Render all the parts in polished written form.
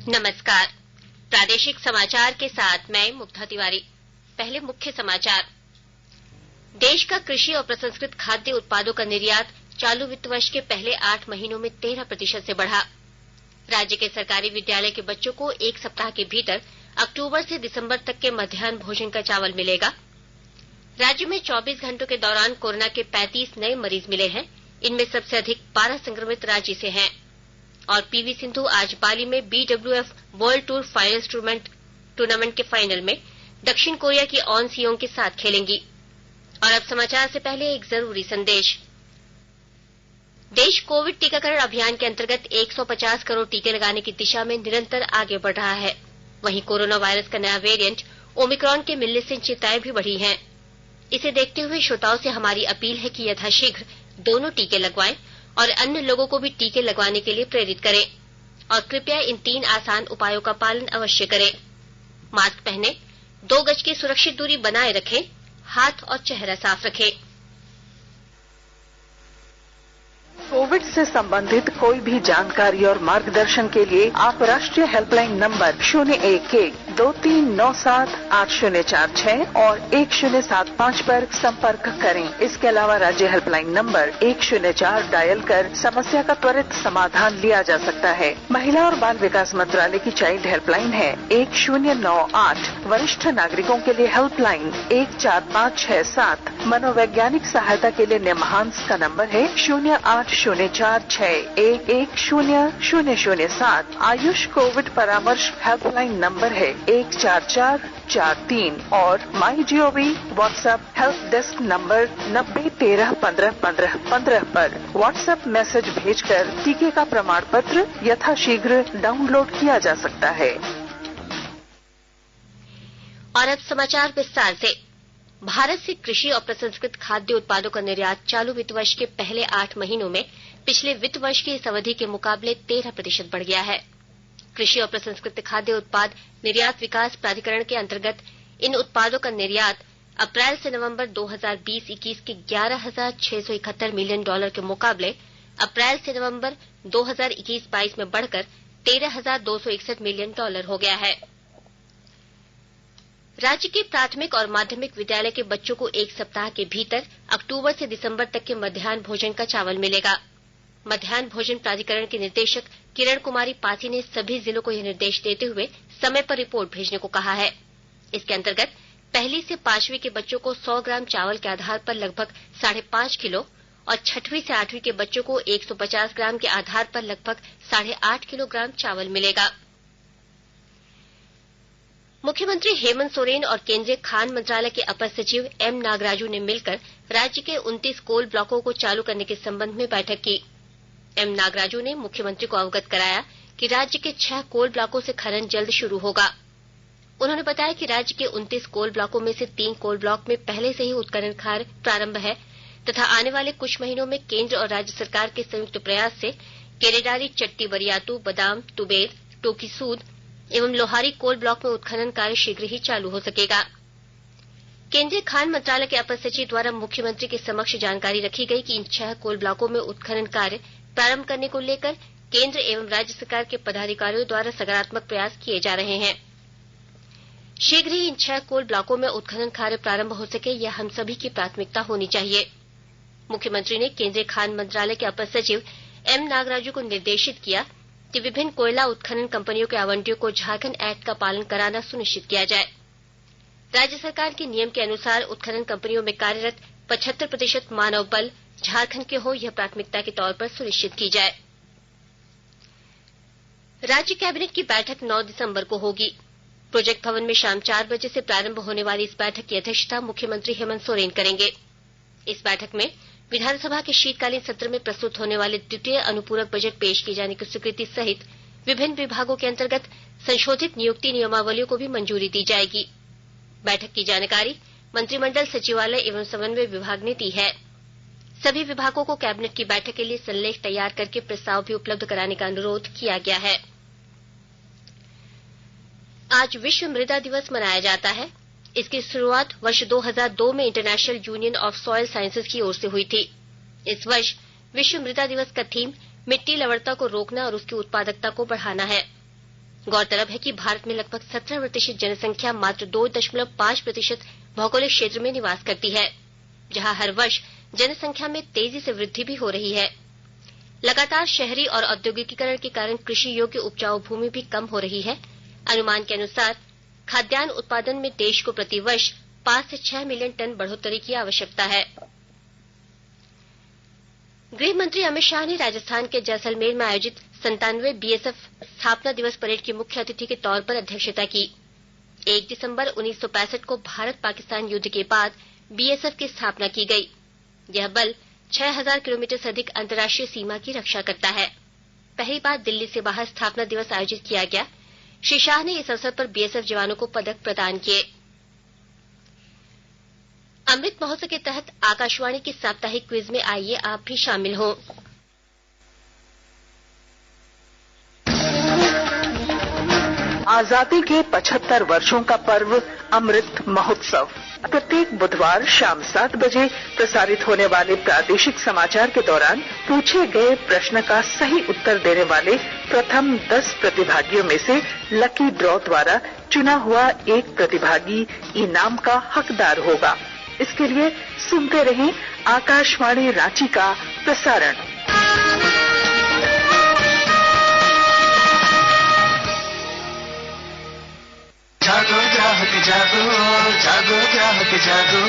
नमस्कार। प्रादेशिक समाचार के साथ मैं मुग्धा तिवारी। पहले मुख्य समाचार। देश का कृषि और प्रसंस्कृत खाद्य उत्पादों का निर्यात चालू वित्त वर्ष के पहले 8 महीनों में 13% से बढ़ा। राज्य के सरकारी विद्यालय के बच्चों को 1 सप्ताह के भीतर अक्टूबर से दिसंबर तक के मध्याह्न भोजन का चावल मिलेगा। राज्य में 24 घंटों के दौरान कोरोना के 35 नए मरीज मिले हैं। इनमें सबसे अधिक 12 संक्रमित रांची से हैं। और पीवी सिंधु आज बाली में BWF world tour finals tournament के फाइनल में दक्षिण कोरिया की ऑन सियोंग के साथ खेलेंगी। और अब समाचार से पहले एक जरूरी संदेश। देश कोविड टीकाकरण अभियान के अंतर्गत 150 करोड़ टीके लगाने की दिशा में निरंतर आगे बढ़ रहा है। वहीं कोरोना वायरस का नया वेरिएंट ओमिक्रॉन के मिलने से चिंताएं भी बढ़ी हैं। इसे देखते हुए श्रोताओं से हमारी अपील है कि यथाशीघ्र दोनों टीके लगवाएं और अन्य लोगों को भी टीके लगवाने के लिए प्रेरित करें। और कृपया इन 3 आसान उपायों का पालन अवश्य करें। मास्क पहनें, 2 गज की सुरक्षित दूरी बनाए रखें, हाथ और चेहरा साफ रखें। कोविड से संबंधित कोई भी जानकारी और मार्गदर्शन के लिए आप राष्ट्रीय हेल्पलाइन नंबर 011-2397-8046 और 1075 पर संपर्क करें। इसके अलावा राज्य हेल्पलाइन नंबर 104 डायल कर समस्या का त्वरित समाधान लिया जा सकता है। महिला और बाल विकास मंत्रालय की चाइल्ड हेल्पलाइन है 1098। वरिष्ठ नागरिकों के लिए हेल्पलाइन 14567। मनोवैज्ञानिक सहायता के लिए निमहांस का नंबर है 0804611007। आयुष कोविड परामर्श हेल्पलाइन नंबर है 14443 और MyGov WhatsApp help desk number 90131515 पर व्हाट्सएप मैसेज भेजकर टीके का प्रमाण पत्र यथाशीघ्र डाउनलोड किया जा सकता है। और अब समाचार विस्तार से। भारत से कृषि और प्रसंस्कृत खाद्य उत्पादों का निर्यात चालू वित्त वर्ष के पहले 8 महीनों में पिछले वित्त वर्ष की इस अवधि के मुकाबले 13% बढ़ गया है। कृषि और प्रसंस्कृत खाद्य उत्पाद निर्यात विकास प्राधिकरण के अंतर्गत इन उत्पादों का निर्यात अप्रैल से नवंबर 2020-21 के $11,671 मिलियन के मुकाबले अप्रैल से नवंबर 2021-22 में बढ़कर $13,261 मिलियन हो गया है। राज्य के प्राथमिक और माध्यमिक विद्यालय के बच्चों को 1 सप्ताह के भीतर अक्टूबर से दिसंबर तक के मध्याह्न भोजन का चावल मिलेगा। मध्याह्न भोजन प्राधिकरण की निदेशक किरण कुमारी पासी ने सभी जिलों को यह निर्देश देते हुए समय पर रिपोर्ट भेजने को कहा है। इसके अंतर्गत 1ली से 5वीं के बच्चों को 100 ग्राम चावल के आधार पर लगभग 5.5 किलो और 6वीं से 8वीं के बच्चों को 150 ग्राम के आधार पर लगभग 8.5 किलोग्राम चावल मिलेगा। मुख्यमंत्री हेमंत सोरेन और केंद्रीय खान मंत्रालय के अपर सचिव एम नागराजू ने मिलकर राज्य के 29 कोल ब्लॉकों को चालू करने के संबंध में बैठक की। एम नागराजू ने मुख्यमंत्री को अवगत कराया कि राज्य के 6 कोल ब्लॉकों से खनन जल्द शुरू होगा। उन्होंने बताया कि राज्य के 29 कोल ब्लॉकों में से 3 कोल ब्लॉक में पहले से ही उत्खनन कार्य प्रारंभ है तथा आने वाले कुछ महीनों में केंद्र और राज्य सरकार के संयुक्त प्रयास से केरेडारी, चट्टी बरियातू, बदाम, तुबेर, टोकीसूद एवं लोहारी कोल ब्लॉक में उत्खनन कार्य शीघ्र ही चालू हो सकेगा। केंद्रीय खान मंत्रालय के अपर सचिव द्वारा मुख्यमंत्री के समक्ष जानकारी रखी गई कि इन 6 कोल ब्लॉकों में उत्खनन कार्य प्रारंभ करने को लेकर केंद्र एवं राज्य सरकार के पदाधिकारियों द्वारा सकारात्मक प्रयास किए जा रहे हैं। शीघ्र ही इन 6 कोल ब्लॉकों में उत्खनन कार्य प्रारंभ हो सके यह हम सभी की प्राथमिकता होनी चाहिए। मुख्यमंत्री ने केंद्रीय खान मंत्रालय के अपर सचिव एम नागराजू को निर्देशित किया कि विभिन्न कोयला उत्खनन कंपनियों के आवंटियों को झारखंड एक्ट का पालन कराना सुनिश्चित किया जाए। राज्य सरकार के नियम के अनुसार उत्खनन कंपनियों में कार्यरत 75% मानव बल झारखंड के हो, यह प्राथमिकता के तौर पर सुनिश्चित की जाए। राज्य कैबिनेट की बैठक 9 दिसंबर को होगी। प्रोजेक्ट भवन में शाम 4 बजे से प्रारंभ होने वाली इस बैठक की अध्यक्षता मुख्यमंत्री हेमंत सोरेन करेंगे। इस बैठक में विधानसभा के शीतकालीन सत्र में प्रस्तुत होने वाले द्वितीय अनुपूरक बजट पेश किए जाने की स्वीकृति सहित विभिन्न विभागों के अंतर्गत संशोधित नियुक्ति नियमावलियों को भी मंजूरी दी जाएगी। बैठक की जानकारी मंत्रिमंडल सचिवालय एवं समन्वय विभाग ने दी है। सभी विभागों को कैबिनेट की बैठक के लिए संलेख तैयार करके प्रस्ताव भी उपलब्ध कराने का अनुरोध किया गया है। आज विश्व मृदा दिवस मनाया जाता है। इसकी शुरुआत वर्ष 2002 में international union of soil sciences की ओर से हुई थी। इस वर्ष विश्व मृदा दिवस का थीम मिट्टी लवणता को रोकना और उसकी उत्पादकता को बढ़ाना है। गौरतलब है कि भारत में लगभग 17% जनसंख्या मात्र 2.5% भौगोलिक क्षेत्र में निवास करती है, जहां हर वर्ष जनसंख्या में तेजी से वृद्धि भी हो रही है। लगातार शहरी और औद्योगिकीकरण के कारण कृषि योग्य उपजाऊ भूमि भी कम हो रही है। अनुमान के अनुसार खाद्यान्न उत्पादन में देश को प्रति वर्ष 5 से 6 मिलियन टन बढ़ोतरी की आवश्यकता है। गृह मंत्री अमित शाह ने राजस्थान के जैसलमेर में आयोजित 97वें बीएसएफ स्थापना दिवस परेड की मुख्य अतिथि के तौर पर अध्यक्षता की। 1 दिसंबर 1965 को भारत पाकिस्तान युद्ध के बाद बीएसएफ की स्थापना की गई। यह बल 6000 किलोमीटर से अधिक अंतर्राष्ट्रीय सीमा की रक्षा करता है। पहली बार दिल्ली से बाहर स्थापना दिवस आयोजित किया गया। श्री शाह ने इस अवसर पर बीएसएफ जवानों को पदक प्रदान किए। अमृत महोत्सव के तहत आकाशवाणी की साप्ताहिक क्विज में आइए आप भी शामिल हों। आजादी के 75 वर्षों का पर्व अमृत महोत्सव प्रत्येक बुधवार शाम 7 बजे प्रसारित होने वाले प्रादेशिक समाचार के दौरान पूछे गए प्रश्न का सही उत्तर देने वाले प्रथम 10 प्रतिभागियों में से लकी ड्रॉ द्वारा चुना हुआ एक प्रतिभागी इनाम का हकदार होगा। इसके लिए सुनते रहें आकाशवाणी रांची का प्रसारण। जागो ग्राहक जागो, जागो ग्राहक जागो।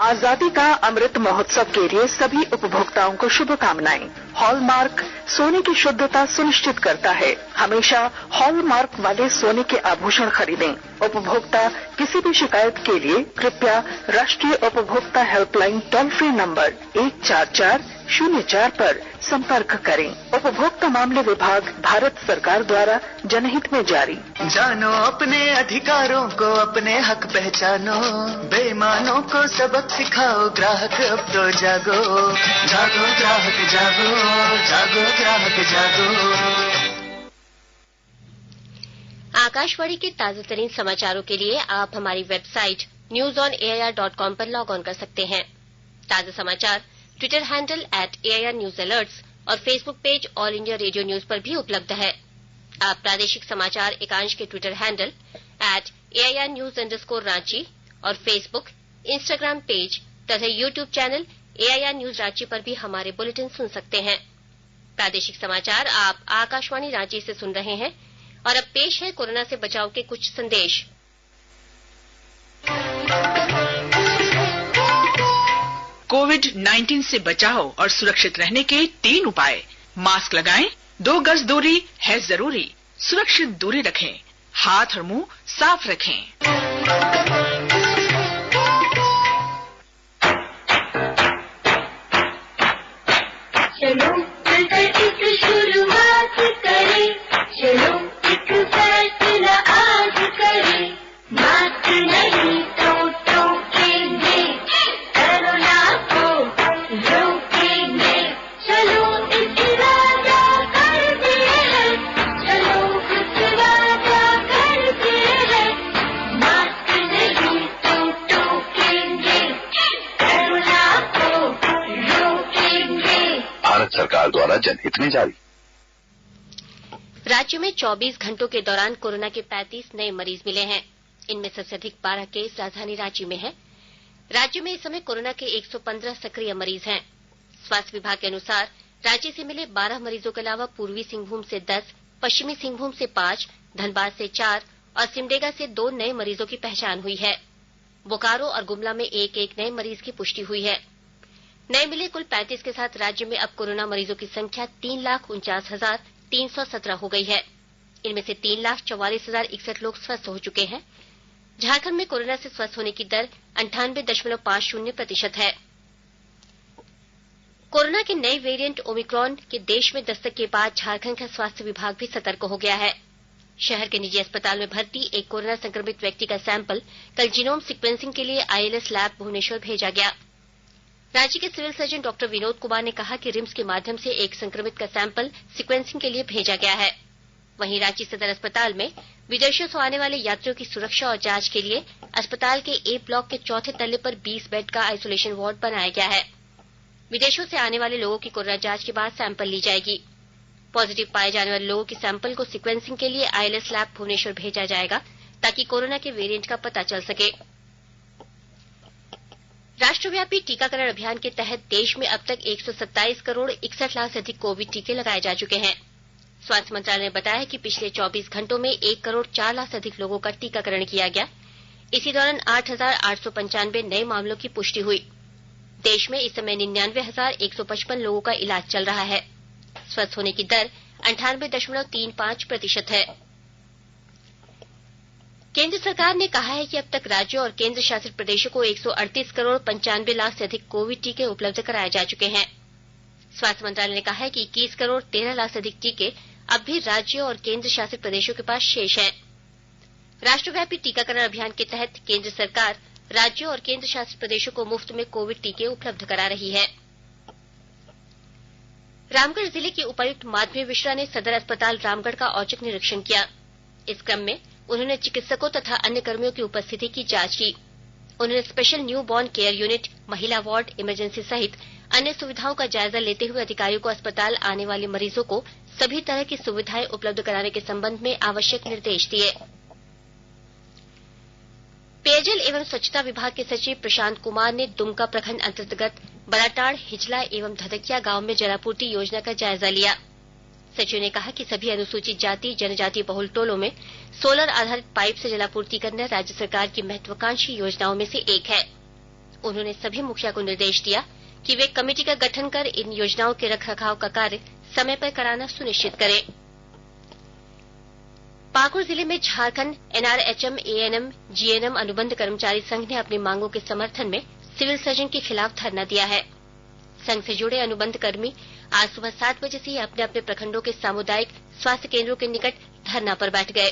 आजादी का अमृत महोत्सव के लिए सभी उपभोक्ताओं को शुभकामनाएं। हॉलमार्क सोने की शुद्धता सुनिश्चित करता है। हमेशा हॉलमार्क वाले सोने के आभूषण खरीदें। उपभोक्ता किसी भी शिकायत के लिए कृपया राष्ट्रीय उपभोक्ता हेल्पलाइन टोल फ्री नंबर 14404 पर संपर्क करें। उपभोक्ता मामले विभाग, भारत सरकार द्वारा जनहित में जारी। जानो अपने अधिकारों को, अपने हक पहचानो, बेईमानों को सबक सिखाओ, ग्राहक अब तो जागो। जागो ग्राहक जागो, जागो ग्राहक जागो। आकाशवाणी के ताजातरीन समाचारों के लिए आप हमारी वेबसाइट newsonair.com पर लॉग ऑन कर सकते हैं। ताजा समाचार ट्विटर हैंडल @AIRNewsAlerts और Facebook page all India radio news पर भी उपलब्ध है। आप प्रादेशिक समाचार एकांश के ट्विटर हैंडल @AIRNews_रांची और फेसबुक, इंस्टाग्राम पेज तथा YouTube channel AIR news Ranchi पर भी हमारे बुलेटिन सुन सकते हैं। प्रादेशिक समाचार आप आकाशवाणी रांची से सुन रहे हैं और अब पेश है कोरोना से बचाव के कुछ संदेश। कोविड-19 से बचाव और सुरक्षित रहने के 3 उपाय। मास्क लगाएं, 2 गज दूरी है जरूरी, सुरक्षित दूरी रखें, हाथ और मुंह साफ रखें। चलो मिलकर एक शुरुआत करें, चलो एक फैसला आज करें, मास्क नहीं तो टोकेंगे, कोरोना को रोकेंगे, चलो एक वादा करते हैं, चलो कुछ वादा करते हैं, मास्क नहीं तो टोकेंगे, कोरोना को रोकेंगे। भारत सरकार द्वारा जनहित में जारी। राज्य में 24 घंटों के दौरान कोरोना के 35 नए मरीज मिले हैं। इनमें सबसे अधिक 12 केस राजधानी रांची में हैं। राज्य में इस समय कोरोना के 115 सक्रिय मरीज हैं। स्वास्थ्य विभाग के अनुसार रांची से मिले 12 मरीजों के अलावा पूर्वी सिंहभूम से 10, पश्चिमी सिंहभूम से 5, धनबाद से 4 और सिमडेगा से 2 नए मरीजों की पहचान हुई है। बोकारो और गुमला में एक नए मरीज की पुष्टि हुई है। नए मिले कुल 35 के साथ राज्य में अब कोरोना मरीजों की संख्या 3,49,317 हो गई है। इनमें से 3,44,061 लोग स्वस्थ हो चुके हैं। झारखंड में कोरोना से स्वस्थ होने की दर 98.50% है। कोरोना के नए वेरिएंट ओमिक्रॉन के देश में दस्तक के बाद झारखंड का स्वास्थ्य विभाग भी सतर्क हो गया है। शहर के निजी अस्पताल में भर्ती एक कोरोना संक्रमित व्यक्ति का सैंपल कल जीनोम सीक्वेंसिंग के लिए आईएलएस लैब भुवनेश्वर भेजा गया। रांची के civil surgeon doctor Vinod Kumar ने कहा कि रिम्स के माध्यम से एक संक्रमित का सैंपल सीक्वेंसिंग के लिए भेजा गया है। वहीं रांची सदर अस्पताल में विदेशों से आने वाले यात्रियों की सुरक्षा और जांच के लिए अस्पताल के ए ब्लॉक के चौथे तल्ले पर 20 बेड का आइसोलेशन वार्ड बनाया गया है। विदेशों से आने वाले लोगों की कोरोना जांच के बाद सैंपल ली जाएगी। पॉजिटिव पाए जाने वाले लोगों के सैंपल को सीक्वेंसिंग के लिए ILS लैब भुवनेश्वर भेजा जाएगा ताकि कोरोना के वेरिएंट का पता चल सके। राष्ट्रव्यापी टीकाकरण अभियान के तहत देश में अब तक 127 करोड़ 61 लाख से अधिक कोविड टीके लगाए जा चुके हैं। स्वास्थ्य मंत्रालय ने बताया कि पिछले 24 घंटों में 1 करोड़ 4 लाख से अधिक लोगों का टीकाकरण किया गया। इसी दौरान 8,895 नए मामलों की पुष्टि हुई। देश में इस समय 99,155 लोगों का इलाज चल रहा है। स्वस्थ होने की दर 98.35% है। केंद्र सरकार ने कहा है कि अब तक राज्यों और केंद्र शासित प्रदेशों को 138 करोड़ 95 लाख से अधिक कोविड टीके उपलब्ध कराए जा चुके हैं। स्वास्थ्य मंत्रालय ने कहा है कि 21 करोड़ 13 लाख से अधिक टीके अब भी राज्यों और केंद्र शासित प्रदेशों के पास शेष हैं। राष्ट्रव्यापी टीकाकरण अभियान के तहत केंद्र सरकार राज्यों और केंद्र शासित प्रदेशों को मुफ्त में कोविड टीके उपलब्ध करा रही है। रामगढ़ जिले की उपायुक्त माधवी मिश्रा ने सदर अस्पताल रामगढ़ का औचक निरीक्षण किया। इस क्रम में उन्होंने चिकित्सकों तथा अन्य कर्मियों की उपस्थिति की जांच की। उन्होंने special new born care unit, महिला वार्ड, इमरजेंसी सहित अन्य सुविधाओं का जायजा लेते हुए अधिकारियों को अस्पताल आने वाले मरीजों को सभी तरह की सुविधाएं उपलब्ध कराने के संबंध में आवश्यक निर्देश दिए। पेयजल एवं स्वच्छता विभाग के सचिव प्रशांत कुमार ने दुमका प्रखंड अंतर्गत बराटाड़, हिजला एवं धदकिया गांव में जलापूर्ति योजना का जायजा लिया। सचिव ने कहा कि सभी अनुसूचित जाति जनजाति बहुल टोलों में सोलर आधारित पाइप से जलापूर्ति करना राज्य सरकार की महत्वाकांक्षी योजनाओं में से एक है। उन्होंने सभी मुखिया को निर्देश दिया कि वे कमेटी का गठन कर इन योजनाओं के रखरखाव का कार्य समय पर कराना सुनिश्चित करें। पाकुड़ जिले में झारखंड NRHM ANM GNM अनुबंध कर्मचारी संघ ने अपनी मांगों के समर्थन में सिविल सर्जन के खिलाफ धरना दिया है। संघ से जुड़े अनुबंध कर्मी आज सुबह 7 बजे से ही अपने अपने प्रखंडों के सामुदायिक स्वास्थ्य केंद्रों के निकट धरना पर बैठ गए।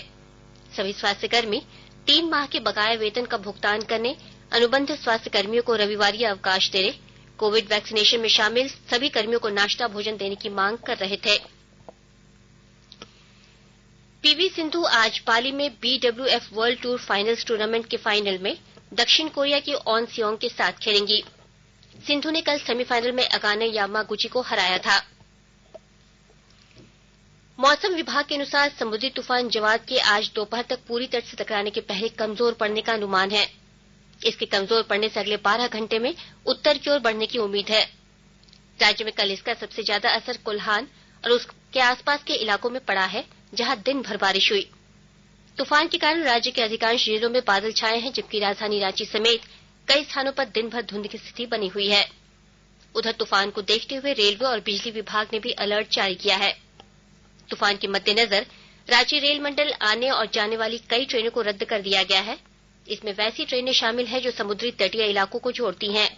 सभी स्वास्थ्य कर्मी 3 माह के बकाया वेतन का भुगतान करने, अनुबंध स्वास्थ्य कर्मियों को रविवारी अवकाश देने, कोविड वैक्सीनेशन में शामिल सभी कर्मियों को नाश्ता भोजन देने की मांग कर रहे थे। पीवी सिंधु आज पाली में BWF world tour finals tournament के फाइनल में दक्षिण कोरिया की ऑन सियोंग के साथ खेलेंगी। सिंधु ने कल सेमीफाइनल में अकाने यामागुची को हराया था। मौसम विभाग के अनुसार समुद्री तूफान जवाद के आज दोपहर तक पूरी तट से टकराने के पहले कमजोर पड़ने का अनुमान है। इसके कमजोर पड़ने से अगले 12 घंटे में उत्तर की ओर बढ़ने की उम्मीद है। राज्य में कल इसका सबसे ज्यादा असर कोल्हान और उसके आसपास के इलाकों में पड़ा है, जहां दिन भर बारिश हुई। तूफान के कारण राज्य के अधिकांश जिलों में बादल छाए हैं, जबकि राजधानी रांची समेत कई स्थानों पर दिन भर धुंध की स्थिति बनी हुई है। उधर तूफान को देखते हुए रेलवे और बिजली विभाग ने भी अलर्ट जारी किया है। तूफान के मद्देनजर रांची रेल मंडल आने और जाने वाली कई ट्रेनों को रद्द कर दिया गया है। इसमें वैसी ट्रेनें शामिल हैं जो समुद्री तटीय इलाकों को जोड़ती हैं।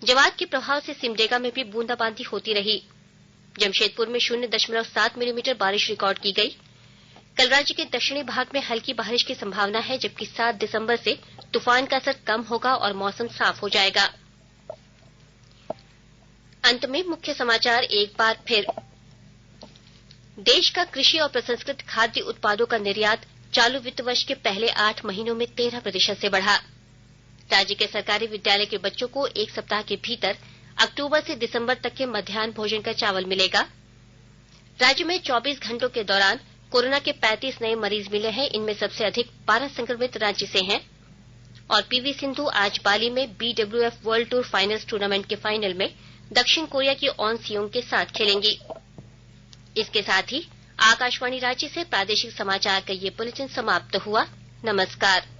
जवाद के प्रभाव से सिमडेगा में भी बूंदाबांदी होती रही। जमशेदपुर में 0.7 मिलीमीटर बारिश रिकॉर्ड की गई। कल राज्य के दक्षिणी भाग में हल्की बारिश की संभावना है, जबकि 7 दिसंबर से तूफान का असर कम होगा और मौसम साफ हो जाएगा। अंत में मुख्य समाचार एक बार फिर। देश का कृषि और प्रसंस्कृत खाद्य उत्पादों का निर्यात चालू वित्त वर्ष के पहले 8 महीनों में 13% से बढ़ा। राज्य के सरकारी विद्यालय के बच्चों को 1 सप्ताह के भीतर अक्टूबर से दिसंबर तक के मध्याह्न भोजन का चावल मिलेगा। राज्य में 24 घंटों के दौरान कोरोना के 35 नए मरीज मिले हैं। इनमें सबसे अधिक 12 संक्रमित रांची से हैं। और पीवी सिंधु आज पाली में BWF world tour finals tournament के फाइनल में दक्षिण कोरिया की ऑन सियोंग के साथ खेलेंगी। इसके साथ ही आकाशवाणी रांची से प्रादेशिक समाचार का ये बुलेटिन समाप्त हुआ। नमस्कार।